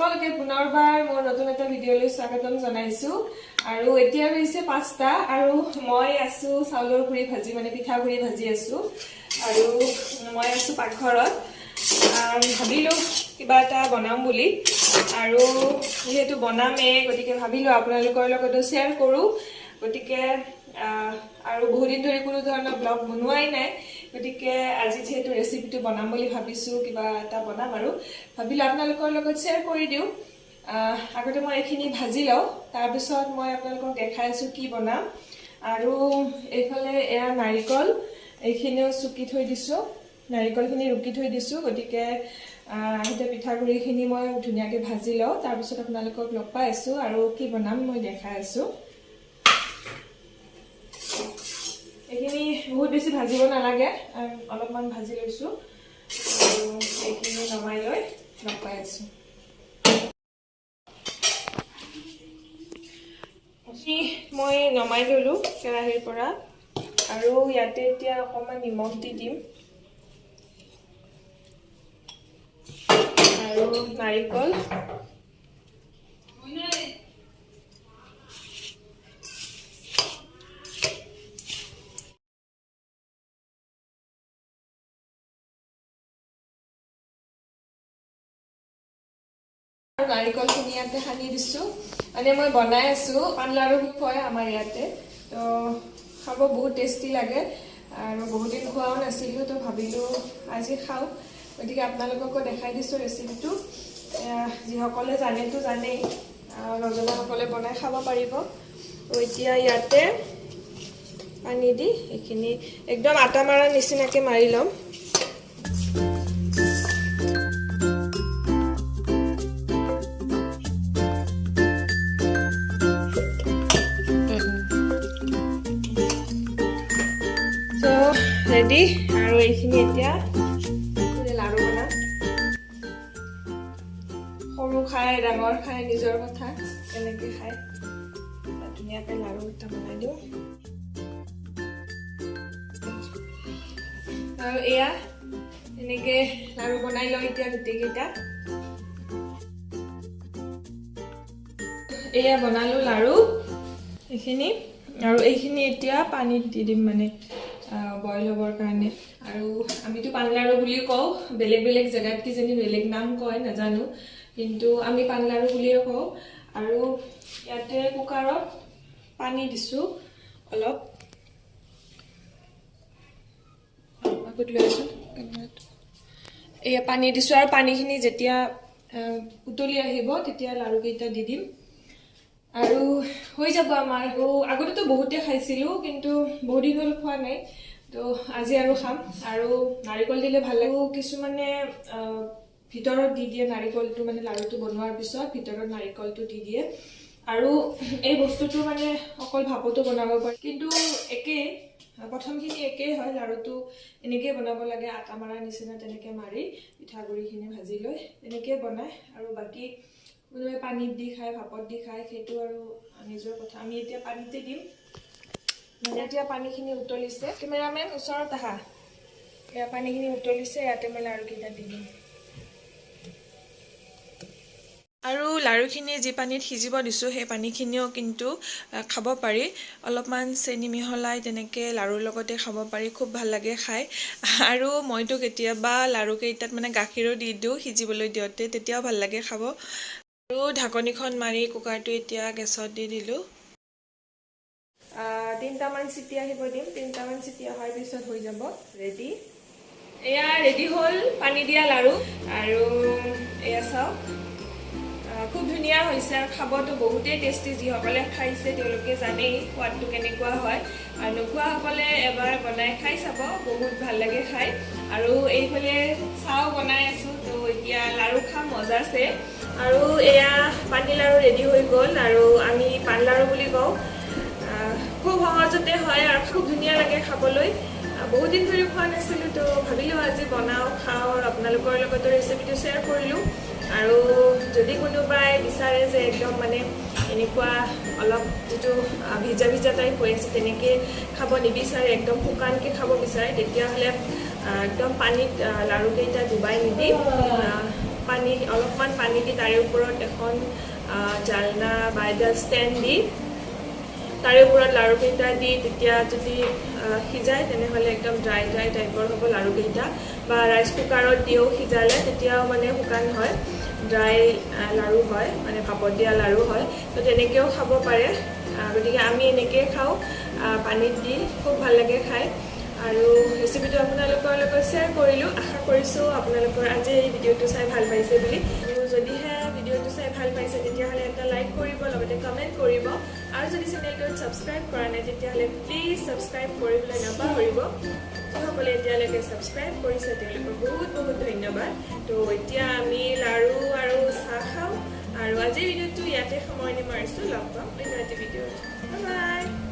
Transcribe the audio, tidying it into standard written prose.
সকলোকে পুনৰবাৰ মোৰ নতুন এটা ভিডিঅ'লৈ স্বাগতম জনাইছো আৰু এতিয়া হৈছে 5টা আৰু মই আছো চাউলৰ গুৰি ভাজি মানে পিঠা গুৰি ভাজি আছো আৰু মই আছো পাকঘৰত ভাবিলো কিবা এটা বনাম বুলি আৰু যেহেতু বনামে গতিকে ভাবিলো আপোনালোকৰ লগত শেয়াৰ কৰো গতিকে আৰু বহুত দিন ধৰি কোনো ধৰণৰ ব্লগ বনোৱাই নাই গতিকে আজি যেহেতু ৰেচিপিটো বনাম বুলি ভাবিছো কিবা এটা বনাম আৰু ভাবিলো আপোনালোকৰ লগত শেয়াৰ কৰি দিও আগতে মই এখিনি ভাজি লও তাৰ পিছত মই আপোনালোকক দেখাইছো কি বনাম আৰু এইফালে এয়া নাৰিকল এইখিনিও চুকি থৈ দিছো নাৰিকলখিনি ৰুকি থৈ দিছো গতিকে এটা পিঠাগুৰিখিনি মই ধুনিয়াকে ভাজি লও তাৰ পিছত আপোনালোকক লগ পাই আছো আৰু কি বনাম মই দেখাই আছো এখিনি বহুত বেছি ভাজিব নালাগে অলপমান ভাজি লৈছো আৰু এখিনি নমাই লৈ লগ পাই আছো মই নমাই ললো কেৰাহীৰ পৰা আৰু ইয়াতে এতিয়া অকমান নিমখ দি দিম আৰু নাৰিকল নাৰিকলখিনি ইয়াতে সানি দিছো মানে মই বনাই আছো পান লাৰু কয় আমাৰ ইয়াতে তো খাব বহুত টেষ্টি লাগে আৰু বহুত দিন খোৱাও নাছিলো তো ভাবিলো আজি খাও গতিকে আপোনালোককো দেখাই দিছো ৰেচিপিটো যিসকলে জানেতো জানেই নজনাসকলে বনাই খাব পাৰিব তো এতিয়া ইয়াতে পানী দি এইখিনি একদম আটা মাৰা নিচিনাকে মাৰি লম ৰেডি আৰু এইখিনি এতিয়া লাৰু বনাম সৰু খাই ডাঙৰ খাই নিজৰ কথা কেনেকে খাই ধুনীয়াকৈ লাৰু এটা বনাই দিওঁ আৰু এয়া এনেকে লাৰু বনাই লওঁ এতিয়া গোটেইকেইটা এয়া বনালো লাৰু এইখিনি আৰু এইখিনি এতিয়া পানীত দি দিম মানে বইল হবৰ কাৰণে আৰু আমিতো পান লাৰু বুলি কওঁ বেলেগ বেলেগ জায়গাত কি জানি বেলেগ নাম কয় নাজানো কিন্তু আমি পান লাৰু বুলিয়ে কওঁ আৰু ইয়াতে কুকাৰত পানী দিছো অলপ আগত লৈ আছো এয়া পানী দিছো আৰু পানীখিনি যেতিয়া উতলি আহিব তেতিয়া লাৰু কেইটা দি দিম আৰু হৈ যাব আমাৰ আগতেতো বহুতে খাইছিলো কিন্তু বহুত দিন হল খোৱা নাই তো আজি আৰু খাম আৰু নাৰিকল দিলে ভাল লাগে কিছুমানে ভিতৰত দি দিয়ে নাৰিকলটো মানে লাৰুটো বনোৱাৰ পিছত ভিতৰত নাৰিকলটো দি দিয়ে আৰু এই বস্তুটো মানে অকল ভাপতো বনাব পাৰি কিন্তু একে প্ৰথমখিনি একেই হয় লাৰুটো এনেকৈ বনাব লাগে আটা মাৰা নিচিনা তেনেকৈ মাৰি পিঠাগুৰিখিনি ভাজি লৈ এনেকৈ বনায় আৰু বাকী কোনোবাই পানীত দি খায় ভাপত দি খায় সেইটো আৰু নিজৰ কথা আমি এতিয়া পানীতে দিম এতিয়া পানীখিনি উতলিছে কেমেৰামেন ওচৰত আহা এয়া পানীখিনি উতলিছে ইয়াতে মই লাৰুকেইটা দি দিম আৰু লাৰুখিনি যি পানীত সিজিব দিছো সেই পানীখিনিও কিন্তু খাব পাৰি অলপমান চেনি মিহলাই তেনেকৈ লাৰুৰ লগতে খাব পাৰি খুব ভাল লাগে খাই আৰু মইতো কেতিয়াবা লাৰুকেইটাত মানে গাখীৰো দি দিওঁ সিজিবলৈ দিওঁতে তেতিয়াও ভাল লাগে খাব আৰু ঢাকনিখন মাৰি কুকাৰটো এতিয়া গেছত দি দিলো 3টামান চিটি আহিব দিম 3টামান চিটি অহাৰ পিছত হৈ যাব ৰেডি এয়া ৰেডি হ'ল পানী দিয়া লাৰু আৰু এয়া চাওক খুব ধুনীয়া হৈছে আৰু খাবতো বহুতেই টেষ্টি যিসকলে খাইছে তেওঁলোকে জানেই সোৱাদটো কেনেকুৱা হয় আৰু নোখোৱাসকলে এবাৰ বনাই খাই চাব বহুত ভাল লাগে খাই আৰু এইফালে চাও বনাই আছো তো এতিয়া লাৰু খাম মজা আছে আৰু এয়া পানী লাৰু ৰেডি হৈ গ'ল আৰু আমি পান লাৰু বুলি কওঁ খুব সহজতে হয় আৰু খুব ধুনীয়া লাগে খাবলৈ বহুত দিন ধৰি খোৱা নাছিলো তো ভাবিলো আজি বনাও খাও আৰু আপোনালোকৰ লগত ৰেচিপিটো শ্বেয়াৰ কৰিলো আৰু যদি কোনোবাই বিচাৰে যে একদম মানে এনেকুৱা অলপ যেটো ভিজা ভিজা টাইপ হৈ আছে তেনেকৈ খাব নিবিচাৰে একদম শুকানকৈ খাব বিচাৰে তেতিয়াহ'লে একদম পানীত লাৰুকেইটা ডুবাই নিদি অলপমান পানী দি তাৰে ওপৰত এখন জালনা বা এটা ষ্টেণ্ড দি তাৰে ওপৰত লাড়ুকেইটা দি তেতিয়া যদি সিজায় তেনেহ'লে একদম ড্ৰাই টাইপৰ হ'ব লাড়ুকেইটা বা ৰাইচ কুকাৰত দিও সিজালে তেতিয়াও মানে শুকান হয় ড্ৰাই লাড়ু হয় মানে ভাপত দিয়া লাড়ু হয় তো তেনেকৈও খাব পাৰে গতিকে আমি এনেকৈ খাওঁ পানীত দি খুব ভাল লাগে খাই আৰু ৰেচিপিটো আপোনালোকৰ লগত শ্বেয়াৰ কৰিলোঁ আশা কৰিছোঁ আপোনালোকৰ আজি এই ভিডিঅ'টো চাই ভাল পাইছে বুলি আৰু যদিহে ভিডিঅ'টো চাই ভাল পাইছে তেতিয়াহ'লে এটা লাইক কৰিব লগতে কমেণ্ট কৰিব আৰু যদি চেনেলটোত ছাবস্ক্ৰাইব কৰা নাই তেতিয়াহ'লে প্লিজ ছাবস্ক্ৰাইব কৰিবলৈ নাপাহৰিব যিসকলে এতিয়ালৈকে ছাবস্ক্ৰাইব কৰিছে তেওঁলোকৰ বহুত বহুত ধন্যবাদ তো এতিয়া আমি লাড়ু আৰু চাহ খাওঁ আৰু আজিৰ ভিডিঅ'টো ইয়াতে সামৰণি মাৰিছোঁ লগ পাম অন্য এটা ভিডিঅ'ত বাই বাই